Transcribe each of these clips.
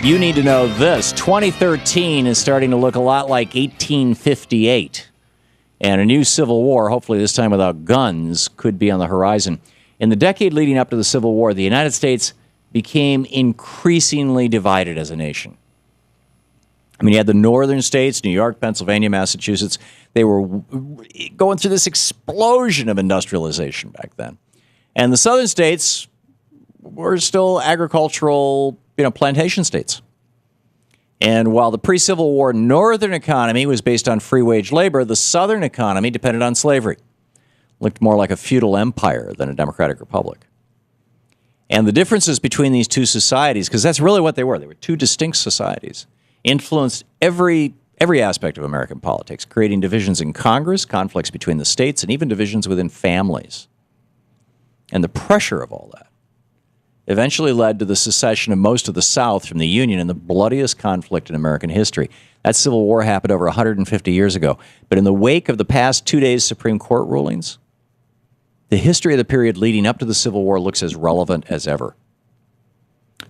You need to know this. 2013 is starting to look a lot like 1858. And a new civil war, hopefully this time without guns, could be on the horizon. In the decade leading up to the Civil War, the United States became increasingly divided as a nation. I mean, you had the northern states, New York, Pennsylvania, Massachusetts. They were going through this explosion of industrialization back then. And the southern states were still agricultural, plantation states. And while the pre-Civil War northern economy was based on free wage labor, the southern economy depended on slavery. Looked more like a feudal empire than a democratic republic. And the differences between these two societies, because that's really what they were two distinct societies, influenced every aspect of American politics, creating divisions in Congress, conflicts between the states, and even divisions within families. And the pressure of all that eventually led to the secession of most of the South from the Union in the bloodiest conflict in American history. That Civil War happened over 150 years ago. But in the wake of the past 2 days' Supreme Court rulings, the history of the period leading up to the Civil War looks as relevant as ever.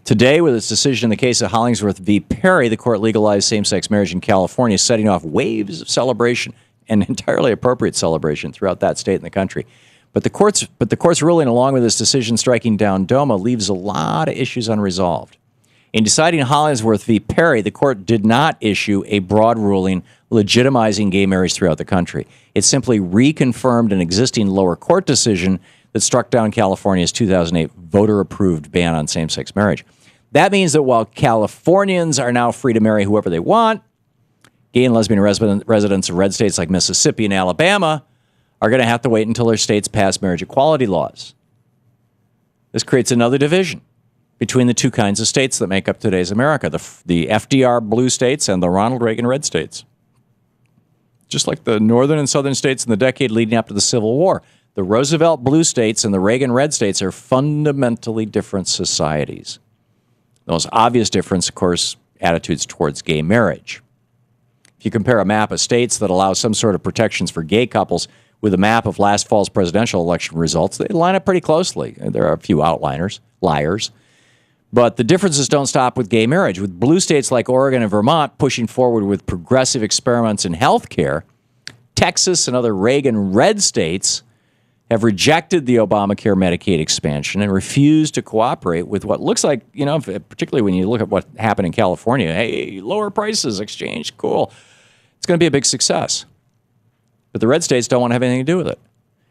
Today, with its decision in the case of Hollingsworth v. Perry, the court legalized same-sex marriage in California, setting off waves of celebration, and entirely appropriate celebration throughout that state and the country. But the court's ruling, along with this decision striking down DOMA, leaves a lot of issues unresolved. In deciding Hollingsworth v. Perry, the court did not issue a broad ruling legitimizing gay marriage throughout the country. It simply reconfirmed an existing lower court decision that struck down California's 2008 voter-approved ban on same-sex marriage. That means that while Californians are now free to marry whoever they want, gay and lesbian residents of red states like Mississippi and Alabama are going to have to wait until their states pass marriage equality laws. This creates another division between the two kinds of states that make up today's America, the FDR blue states and the Ronald Reagan red states. Just like the northern and southern states in the decade leading up to the Civil War, the Roosevelt blue states and the Reagan red states are fundamentally different societies. The most obvious difference, of course, attitudes towards gay marriage. If you compare a map of states that allow some sort of protections for gay couples with a map of last fall's presidential election results, they line up pretty closely. There are a few outliers, liars. But the differences don't stop with gay marriage. With blue states like Oregon and Vermont pushing forward with progressive experiments in health care, Texas and other Reagan red states have rejected the Obamacare Medicaid expansion and refused to cooperate with what looks like, particularly when you look at what happened in California, hey, lower prices, exchange, cool. It's going to be a big success. But the red states don't want to have anything to do with it.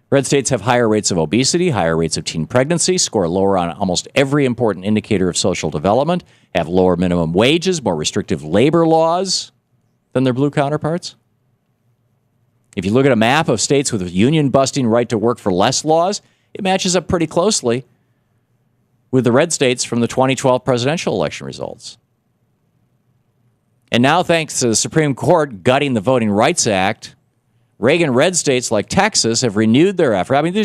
Red states have higher rates of obesity, higher rates of teen pregnancy, score lower on almost every important indicator of social development, have lower minimum wages, more restrictive labor laws than their blue counterparts. If you look at a map of states with union-busting right-to-work-for-less laws, it matches up pretty closely with the red states from the 2012 presidential election results. And now, thanks to the Supreme Court gutting the Voting Rights Act, Reagan red states like Texas have renewed their effort. I mean, they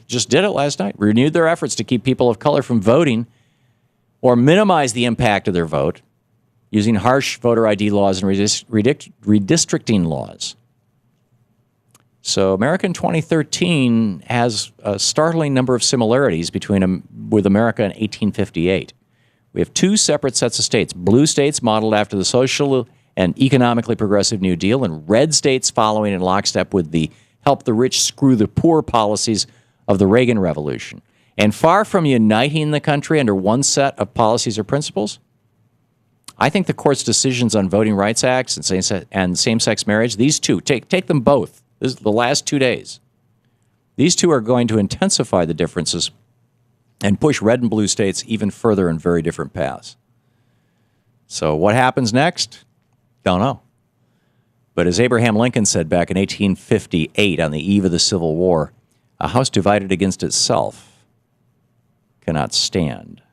just did it last night. Renewed their efforts to keep people of color from voting or minimize the impact of their vote using harsh voter ID laws and redistricting laws. So America in 2013 has a startling number of similarities with America in 1858. We have two separate sets of states, blue states modeled after the social and economically progressive New Deal, and red states following in lockstep with the help the rich, screw the poor policies of the Reagan Revolution. And far from uniting the country under one set of policies or principles, I think the court's decisions on voting rights acts and same-sex marriage, these two, take them both, this is the last 2 days. These two are going to intensify the differences and push red and blue states even further in very different paths. So what happens next? Don't know. But as Abraham Lincoln said back in 1858 on the eve of the Civil War, a house divided against itself cannot stand.